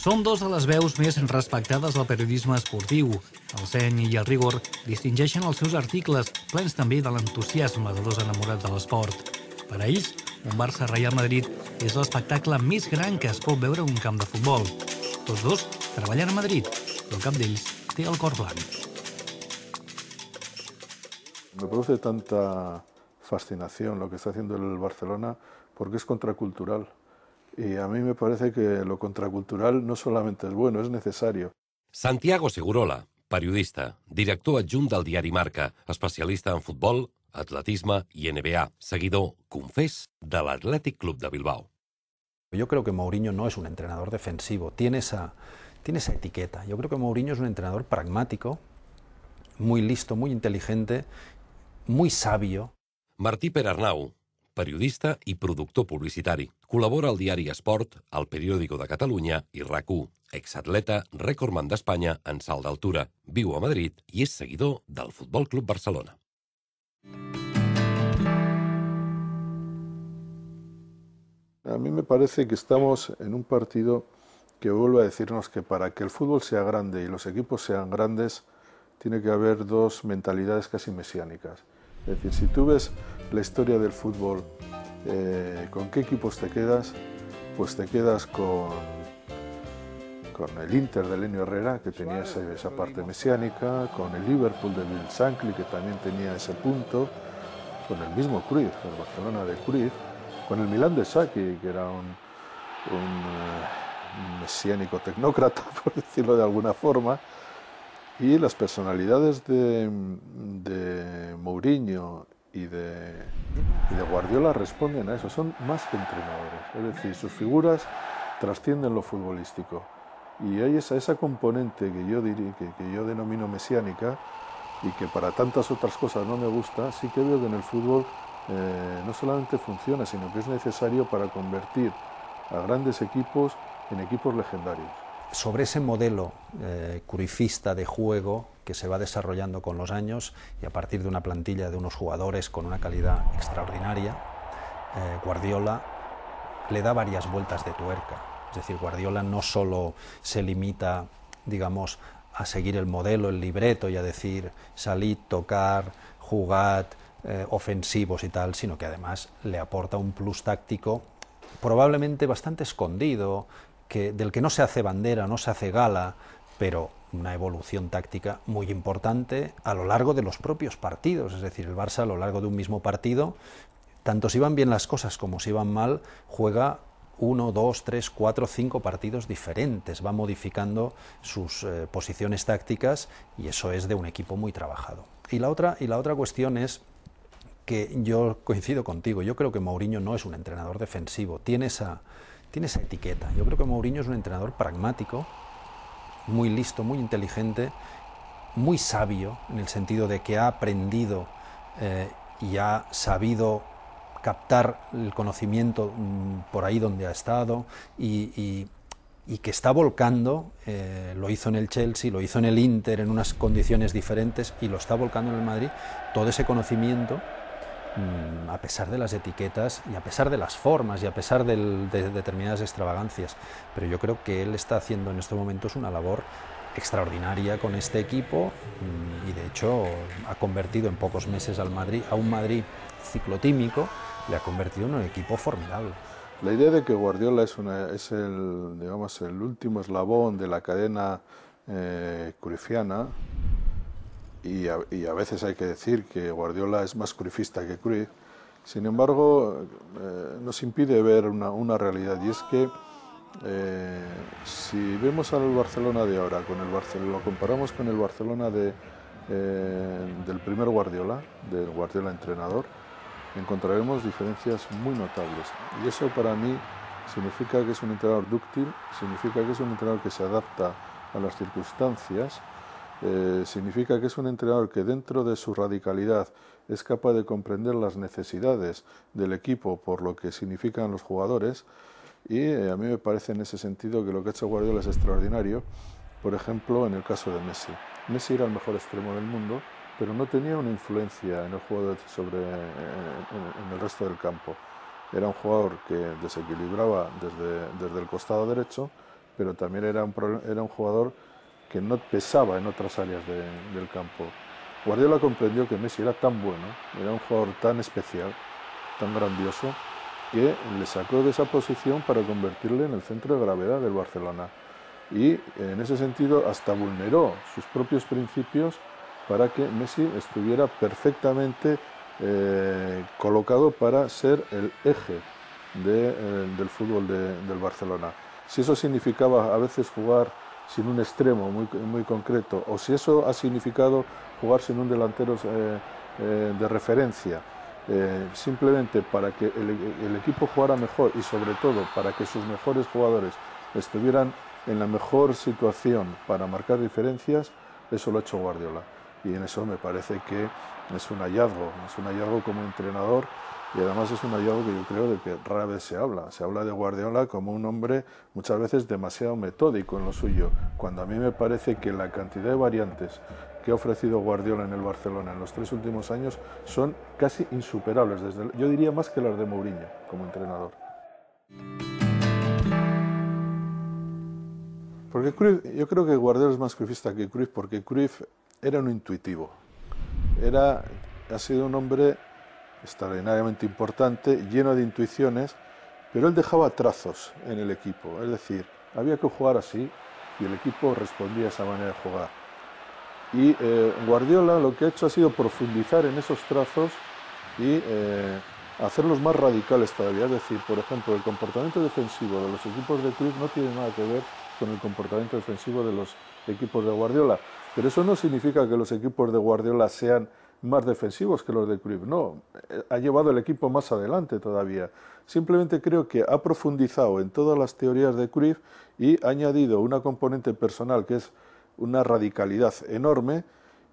Són dos de les veus més respectades del periodisme esportiu. El seny i el rigor distingeixen els seus articles, plens també de l'entusiasme de dos enamorats de l'esport. Per a ells, un Barça-Real Madrid és l'espectacle més gran que es pot veure en un camp de futbol. Tots dos treballen a Madrid, però cap d'ells té el cor blanc. Me produce tanta fascinación lo que está haciendo el Barcelona porque es contracultural. Y a mí me parece que lo contracultural no solamente es bueno, es necesario. Santiago Segurola, periodista, director adjunt del diari Marca, especialista en futbol, atletisme i NBA, seguidor, confés, de l'Athletic Club de Bilbao. Yo creo que Mourinho no es un entrenador defensivo, tiene esa etiqueta. Yo creo que Mourinho es un entrenador pragmático, muy listo, muy inteligente, muy sabio. Martí Perarnau, periodista i productor publicitari. Col·labora al diari Esport, al Periódico de Catalunya i RAC1. Exatleta, rècordman d'Espanya en salt d'altura. Viu a Madrid i és seguidor del Futbol Club Barcelona. A mí me parece que estamos en un partido que vuelve a decirnos que para que el fútbol sea grande y los equipos sean grandes, tiene que haber dos mentalidades casi mesiánicas. Es decir, si tú ves la historia del fútbol, ¿con qué equipos te quedas? Pues te quedas con el Inter de Lenio Herrera, que tenía esa parte mesiánica, con el Liverpool de Bill Shankly, que también tenía ese punto, con el mismo Cruyff, el Barcelona de Cruyff, con el Milán de Sacchi, que era un mesiánico tecnócrata, por decirlo de alguna forma, y las personalidades de Mourinho y de Guardiola responden a eso, son más que entrenadores, es decir, sus figuras trascienden lo futbolístico. Y hay esa componente que yo denomino mesiánica y que para tantas otras cosas no me gusta, sí que veo que en el fútbol no solamente funciona, sino que es necesario para convertir a grandes equipos en equipos legendarios. Sobre ese modelo cruyffista de juego que se va desarrollando con los años y a partir de una plantilla de unos jugadores con una calidad extraordinaria, Guardiola le da varias vueltas de tuerca. Es decir, Guardiola no solo se limita, digamos, a seguir el modelo, el libreto y a decir salid, tocar, jugad, ofensivos y tal, sino que además le aporta un plus táctico probablemente bastante escondido, del que no se hace bandera, no se hace gala, pero una evolución táctica muy importante a lo largo de los propios partidos. Es decir, el Barça a lo largo de un mismo partido, tanto si van bien las cosas como si van mal, juega 1, 2, 3, 4, 5 partidos diferentes, va modificando sus posiciones tácticas y eso es de un equipo muy trabajado. Y la otra cuestión es que yo coincido contigo, yo creo que Mourinho no es un entrenador defensivo, tiene esa etiqueta. Yo creo que Mourinho es un entrenador pragmático, muy listo, muy inteligente, muy sabio, en el sentido de que ha aprendido y ha sabido captar el conocimiento por ahí donde ha estado y que está volcando, lo hizo en el Chelsea, lo hizo en el Inter en unas condiciones diferentes y lo está volcando en el Madrid, todo ese conocimiento, a pesar de las etiquetas y a pesar de las formas y a pesar de determinadas extravagancias, pero yo creo que él está haciendo en estos momentos una labor extraordinaria con este equipo y de hecho ha convertido en pocos meses a un Madrid ciclotímico, le ha convertido en un equipo formidable. La idea de que Guardiola es el último eslabón de la cadena cruyffiana, y a veces hay que decir que Guardiola es más cruyffista que Cruyff, sin embargo nos impide ver una realidad, y es que si vemos al Barcelona de ahora, lo comparamos con el Barcelona del primer Guardiola, del Guardiola entrenador, encontraremos diferencias muy notables, y eso para mí significa que es un entrenador dúctil, significa que es un entrenador que se adapta a las circunstancias, significa que es un entrenador que dentro de su radicalidad es capaz de comprender las necesidades del equipo por lo que significan los jugadores, y a mí me parece en ese sentido que lo que ha hecho Guardiola es extraordinario. Por ejemplo, en el caso de Messi. Messi era el mejor extremo del mundo, pero no tenía una influencia en el juego en el resto del campo. Era un jugador que desequilibraba desde el costado derecho, pero también era un jugador que no pesaba en otras áreas del campo. Guardiola comprendió que Messi era tan bueno, era un jugador tan especial, tan grandioso, que le sacó de esa posición para convertirle en el centro de gravedad del Barcelona. Y en ese sentido hasta vulneró sus propios principios para que Messi estuviera perfectamente colocado para ser el eje del fútbol del Barcelona. Si eso significaba a veces jugar sin un extremo muy concreto, o si eso ha significado jugar sin un delantero de referencia, simplemente para que el equipo jugara mejor y sobre todo para que sus mejores jugadores estuvieran en la mejor situación para marcar diferencias, eso lo ha hecho Guardiola. Y en eso me parece que es un hallazgo como entrenador, y además es un hallazgo que yo creo de que rara vez se habla de Guardiola como un hombre muchas veces demasiado metódico en lo suyo, cuando a mí me parece que la cantidad de variantes que ha ofrecido Guardiola en el Barcelona en los 3 últimos años son casi insuperables, yo diría más que las de Mourinho como entrenador. Porque Cruyff, yo creo que Guardiola es más cruyffista que Cruyff, porque Cruyff era un intuitivo, ha sido un hombre extraordinariamente importante, lleno de intuiciones, pero él dejaba trazos en el equipo, es decir, había que jugar así y el equipo respondía a esa manera de jugar. Y Guardiola lo que ha hecho ha sido profundizar en esos trazos y hacerlos más radicales todavía, es decir, por ejemplo, el comportamiento defensivo de los equipos de Cruyff no tiene nada que ver con el comportamiento defensivo de los equipos de Guardiola, pero eso no significa que los equipos de Guardiola sean más defensivos que los de Cruyff, no, ha llevado el equipo más adelante todavía. Simplemente creo que ha profundizado en todas las teorías de Cruyff y ha añadido una componente personal que es una radicalidad enorme,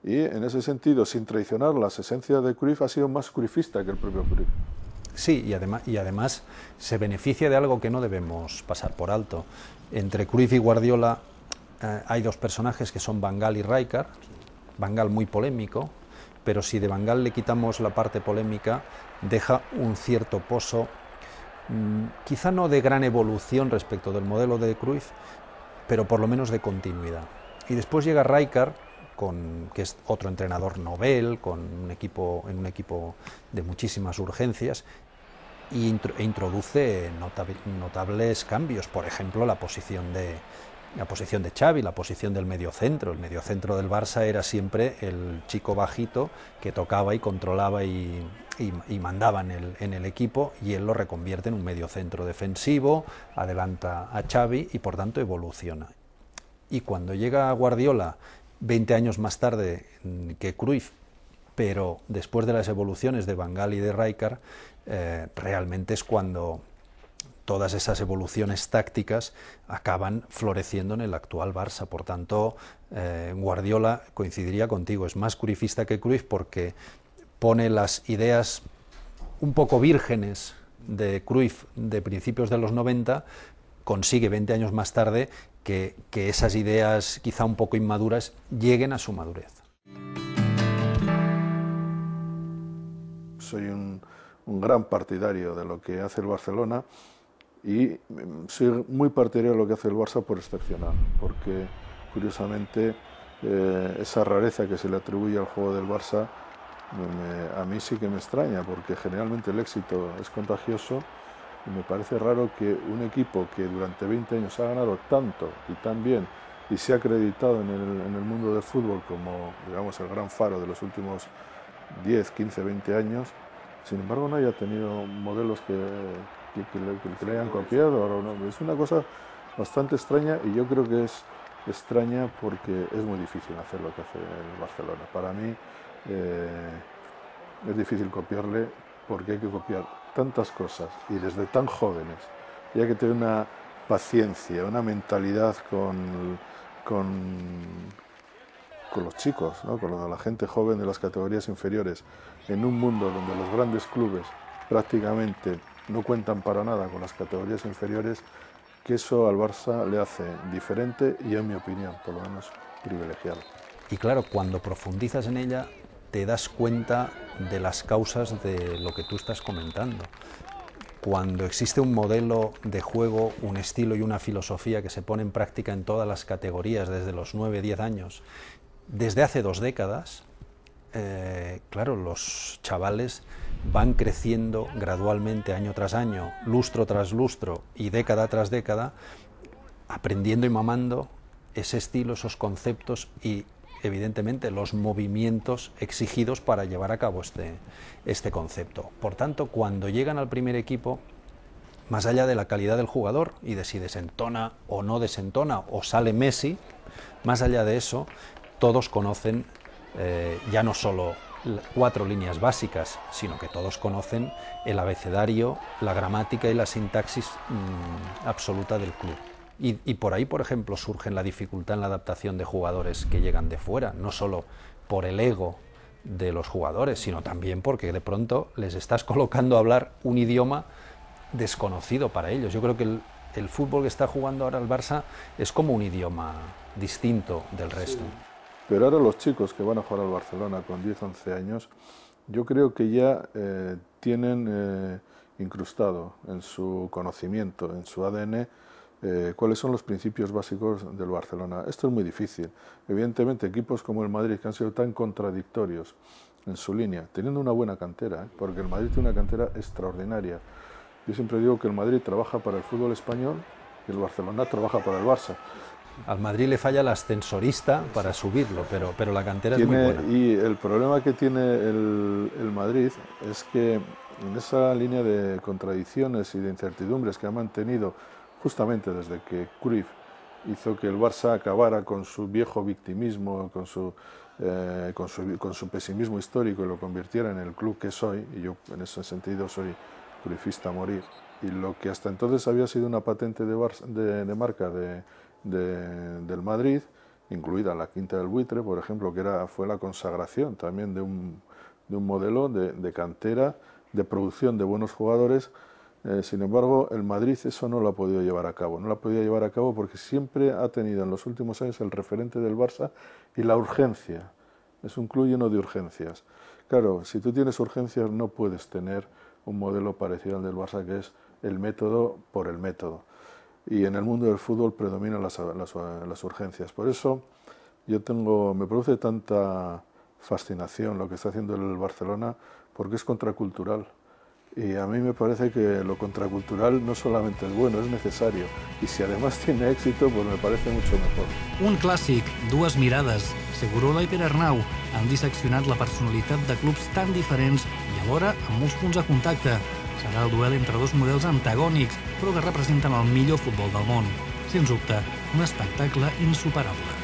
y en ese sentido, sin traicionar las esencias de Cruyff, ha sido más cruyffista que el propio Cruyff. Sí, y además se beneficia de algo que no debemos pasar por alto. Entre Cruyff y Guardiola hay dos personajes que son Van Gaal y Rijkaard. Van Gaal muy polémico, pero si de Van Gaal le quitamos la parte polémica, deja un cierto pozo, quizá no de gran evolución respecto del modelo de Cruyff, pero por lo menos de continuidad. Y después llega Rijkaard, que es otro entrenador novel, en un equipo de muchísimas urgencias, e introduce notables cambios, por ejemplo la posición de Xavi, la posición del mediocentro. El mediocentro del Barça era siempre el chico bajito que tocaba y controlaba y mandaba en el equipo, y él lo reconvierte en un mediocentro defensivo, adelanta a Xavi y por tanto evoluciona. Y cuando llega Guardiola, 20 años más tarde que Cruyff, pero después de las evoluciones de Van Gaal y de Rijkaard, realmente es cuando todas esas evoluciones tácticas acaban floreciendo en el actual Barça. Por tanto, Guardiola, coincidiría contigo, es más cruyffista que Cruyff porque pone las ideas un poco vírgenes de Cruyff de principios de los 90, consigue 20 años más tarde que esas ideas quizá un poco inmaduras lleguen a su madurez. Soy un gran partidario de lo que hace el Barcelona y soy muy partidario de lo que hace el Barça por excepcional, porque curiosamente esa rareza que se le atribuye al juego del Barça a mí sí que me extraña, porque generalmente el éxito es contagioso. Y me parece raro que un equipo que durante 20 años ha ganado tanto y tan bien y se ha acreditado en el mundo del fútbol como, digamos, el gran faro de los últimos 10, 15, 20 años, sin embargo no haya tenido modelos que le hayan copiado. No, es una cosa bastante extraña, y yo creo que es extraña porque es muy difícil hacer lo que hace el Barcelona. Para mí es difícil copiarle, porque hay que copiar tantas cosas y desde tan jóvenes, y hay que tener una paciencia, una mentalidad con los chicos, ¿no? Con la gente joven de las categorías inferiores, en un mundo donde los grandes clubes prácticamente no cuentan para nada con las categorías inferiores, que eso al Barça le hace diferente y, en mi opinión, por lo menos privilegiado. Y claro, cuando profundizas en ella, te das cuenta de las causas de lo que tú estás comentando. cuando existe un modelo de juego, un estilo y una filosofía que se pone en práctica en todas las categorías desde los 9-10 años, desde hace 2 décadas, claro, los chavales van creciendo gradualmente año tras año, lustro tras lustro y década tras década, aprendiendo y mamando ese estilo, esos conceptos y evidentemente los movimientos exigidos para llevar a cabo este concepto. Por tanto, cuando llegan al primer equipo, más allá de la calidad del jugador y de si desentona o no desentona o sale Messi, más allá de eso, todos conocen ya no solo 4 líneas básicas, sino que todos conocen el abecedario, la gramática y la sintaxis absoluta del club. Y por ahí, por ejemplo, surge la dificultad en la adaptación de jugadores que llegan de fuera, no solo por el ego de los jugadores, sino también porque de pronto les estás colocando a hablar un idioma desconocido para ellos. Yo creo que el fútbol que está jugando ahora el Barça es como un idioma distinto del resto. Sí. Pero ahora los chicos que van a jugar al Barcelona con 10-11 años, yo creo que ya tienen incrustado en su conocimiento, en su ADN, cuáles son los principios básicos del Barcelona. Esto es muy difícil. Evidentemente, equipos como el Madrid, que han sido tan contradictorios en su línea, teniendo una buena cantera, porque el Madrid tiene una cantera extraordinaria. Yo siempre digo que el Madrid trabaja para el fútbol español y el Barcelona trabaja para el Barça. Al Madrid le falla el ascensorista para subirlo, pero la cantera es muy buena. Y el problema que tiene el Madrid es que en esa línea de contradicciones y de incertidumbres que ha mantenido justamente desde que Cruyff hizo que el Barça acabara con su viejo victimismo, con su pesimismo histórico y lo convirtiera en el club que soy, y yo en ese sentido soy cruyffista a morir, y lo que hasta entonces había sido una patente de marca del Madrid, incluida la Quinta del Buitre, por ejemplo, que fue la consagración también de un modelo de cantera, de producción de buenos jugadores. Sin embargo, el Madrid eso no lo ha podido llevar a cabo. No lo ha podido llevar a cabo porque siempre ha tenido en los últimos años el referente del Barça y la urgencia. Es un club lleno de urgencias. Claro, si tú tienes urgencias no puedes tener un modelo parecido al del Barça, que es el método por el método. Y en el mundo del fútbol predominan las urgencias. Por eso me produce tanta fascinación lo que está haciendo el Barcelona, porque es contracultural. Y a mí me parece que lo contracultural no solamente es bueno, es necesario. Y si además tiene éxito, pues me parece mucho mejor. Un clàssic, 2 mirades. Segurola i Pere Arnau han disseccionat la personalitat de clubs tan diferents i alhora amb molts punts de contacte. Serà el duel entre 2 models antagònics, però que representen el millor futbol del món. Sens dubte, un espectacle insuperable.